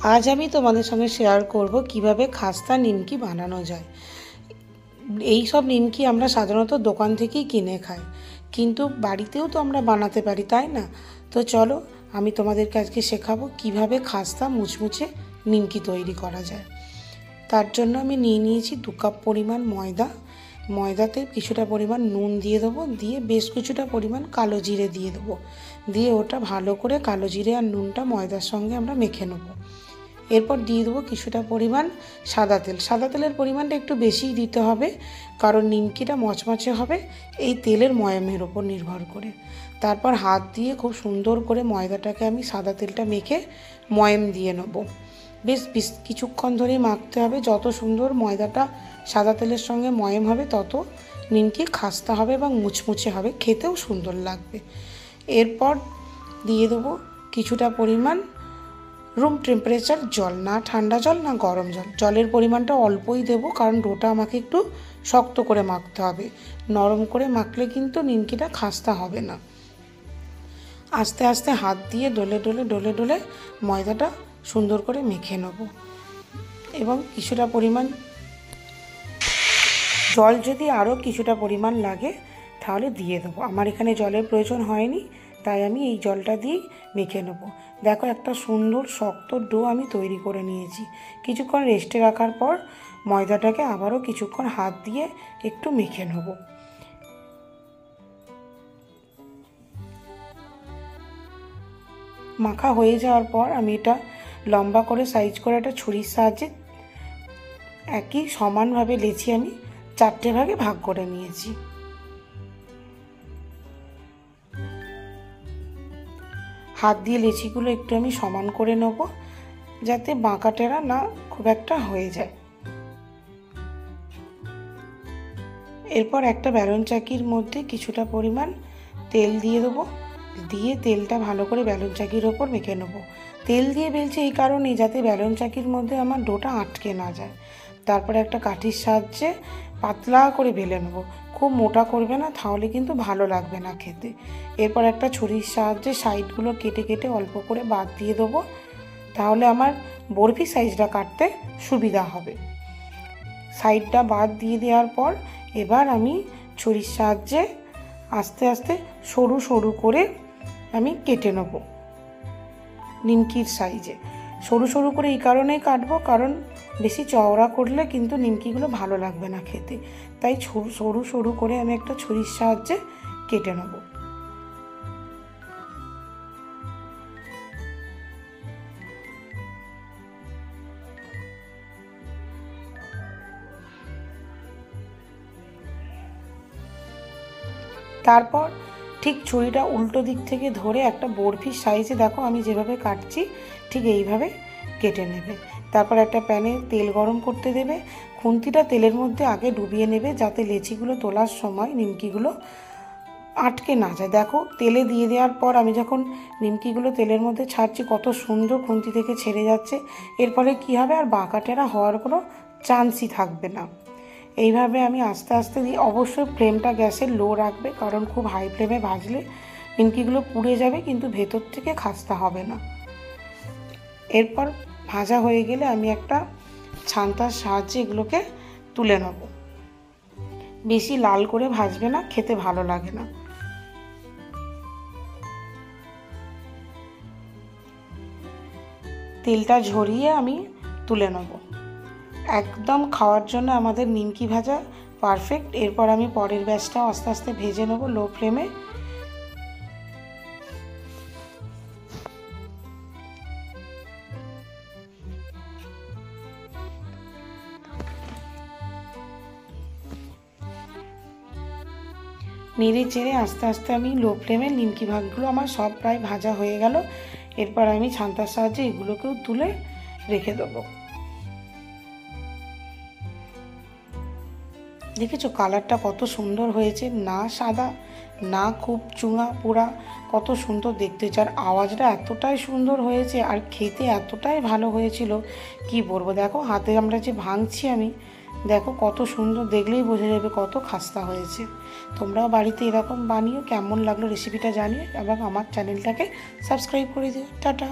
আজ আমি তোমাদের সঙ্গে শেয়ার করব কিভাবে খাস্তা নিমকি বানানো যায়। এই সব নিমকি আমরা সাধারণত দোকান থেকেই কিনে খাই, কিন্তু বাড়িতেও তো আমরা বানাতে পারি, তাই না? তো চলো আমি তোমাদেরকে আজকে শেখাবো কিভাবে খাস্তা মুচমুচে নিমকি তৈরি করা যায়। তার জন্য আমি নিয়ে নিয়েছি 2 কাপ পরিমাণ ময়দা। ময়দাতে কিছুটা পরিমাণ নুন দিয়ে দেবো, দিয়ে বেশ কিছুটা পরিমাণ কালো জিরে দিয়ে দেবো, দিয়ে ওটা ভালো করে কালো জিরে আর নুনটা ময়দার সঙ্গে আমরা মেখে নেবো। এরপর দিয়ে দেবো কিছুটা পরিমাণ সাদা তেল। সাদা তেলের পরিমাণটা একটু বেশিই দিতে হবে, কারণ নিমকিটা মচমচে হবে এই তেলের ময়ামের ওপর নির্ভর করে। তারপর হাত দিয়ে খুব সুন্দর করে ময়দাটাকে আমি সাদা তেলটা মেখে ময়াম দিয়ে নেব। বেশ কিছুক্ষণ ধরেই মাখতে হবে। যত সুন্দর ময়দাটা সাদা তেলের সঙ্গে ময়াম হবে তত নিমকি খাস্তা হবে এবং মুচমুচে হবে, খেতেও সুন্দর লাগবে। এরপর দিয়ে দেবো কিছুটা পরিমাণ রুম টেম্পারেচার জল, না ঠান্ডা জল না গরম জল। জলের পরিমাণটা অল্পই দেবো, কারণ ডোটা আমাকে একটু শক্ত করে মাখতে হবে। নরম করে মাখলে কিন্তু নিমকিটা খাস্তা হবে না। আস্তে আস্তে হাত দিয়ে ডলে ডলে ডলে ডলে ময়দাটা সুন্দর করে মেখে নেব, এবং কিছুটা পরিমাণ জল যদি আরও কিছুটা পরিমাণ লাগে তাহলে দিয়ে দেবো। আমার এখানে জলের প্রয়োজন হয়নি, তাই আমি এই জলটা দিয়েই মেখে নেব। দেখো একটা সুন্দর শক্ত ডো আমি তৈরি করে নিয়েছি। কিছুক্ষণ রেস্টে রাখার পর ময়দাটাকে আবারও কিছুক্ষণ হাত দিয়ে একটু মেখে নেব। মাখা হয়ে যাওয়ার পর আমি এটা লম্বা করে সাইজ করে একটা ছুরির সাহায্যে একই সমানভাবে লেচি আমি 4টে ভাগে ভাগ করে নিয়েছি। হাত দিয়ে লেচিগুলো একটু আমি সমান করে নেব, যাতে বাঁকা টেরা না খুব একটা হয়ে যায়। এরপর একটা বেলন চাকির মধ্যে কিছুটা পরিমাণ তেল দিয়ে দেবো, দিয়ে তেলটা ভালো করে বেলন চাকির ওপর মেখে নেব। তেল দিয়ে বেলছি এই কারণেই যাতে বেলন চাকির মধ্যে আমার ডোটা আটকে না যায়। তারপরে একটা কাঠির সাহায্যে পাতলা করে বেলে নেব। খুব মোটা করবে না, তাহলে কিন্তু ভালো লাগবে না খেতে। এরপর একটা ছুরির সাহায্যে সাইডগুলো কেটে কেটে অল্প করে বাদ দিয়ে দেবো, তাহলে আমার বরফি সাইজটা কাটতে সুবিধা হবে। সাইডটা বাদ দিয়ে দেওয়ার পর এবার আমি ছুরির সাহায্যে আস্তে আস্তে সরু সরু করে আমি কেটে নেব নিমকির সাইজে। সরু সরু করে এই কারণেই কাটবো, কারণ বেশি চওড়া করলে কিন্তু নিমকিগুলো ভালো লাগবে না খেতে। তাই সরু সরু করে আমি একটা ছুরির সাহায্যে কেটে নেব। তারপর ঠিক ছুরিটা উল্টো দিক থেকে ধরে একটা বরফির সাইজে, দেখো আমি যেভাবে কাটছি ঠিক এইভাবে কেটে নেবে। তারপর একটা প্যানে তেল গরম করতে দেবে। খুন্তিটা তেলের মধ্যে আগে ডুবিয়ে নেবে, যাতে লেচিগুলো তোলার সময় নিমকিগুলো আটকে না যায়। দেখো তেলে দিয়ে দেওয়ার পর আমি যখন নিমকিগুলো তেলের মধ্যে ছাড়ছি কত সুন্দর খুন্তি থেকে ছেড়ে যাচ্ছে। এর ফলে কী হবে, আর বাঁকা টেরা হওয়ার কোনো চান্সই থাকবে না। এইভাবে আমি আস্তে আস্তে দিই। অবশ্যই ফ্লেমটা গ্যাসের লো রাখবে, কারণ খুব হাই ফ্লেমে ভাজলে নিমকিগুলো পুড়ে যাবে, কিন্তু ভেতর থেকে খাস্তা হবে না। এরপর ভাজা হয়ে গেলে আমি একটা ছান্তার সাহায্যে এগুলোকে তুলে নেব। বেশি লাল করে ভাজবে না, খেতে ভালো লাগে না। তেলটা ঝরিয়ে আমি তুলে নেব। একদম খাওয়ার জন্য আমাদের নিমকি ভাজা পারফেক্ট। এরপর আমি পরের ব্যাচটা আস্তে আস্তে ভেজে নেব লো ফ্লেমে। নেড়ে চেড়ে আস্তে আস্তে আমি লো ফ্লেমে নিমকি ভাগগুলো আমার সব প্রায় ভাজা হয়ে গেল। এরপর আমি ছান্তার সাহায্যে এগুলোকেও তুলে রেখে দেবো। দেখেছো কালারটা কত সুন্দর হয়েছে, না সাদা না খুব চুঙা পোড়া, কত সুন্দর দেখতে হয়েছে। আর আওয়াজটা এতটাই সুন্দর হয়েছে, আর খেতে এতটাই ভালো হয়েছিল কি বলবো। দেখো হাতে আমরা যে ভাঙছি আমি, দেখো কত সুন্দর, দেখলেই বোঝা যাবে কত খাস্তা হয়েছে। তোমরাও বাড়িতে এরকম বানিও। কেমন লাগলো রেসিপিটা জানিও, এবং আমার চ্যানেলটাকে সাবস্ক্রাইব করে দিও। টাটা।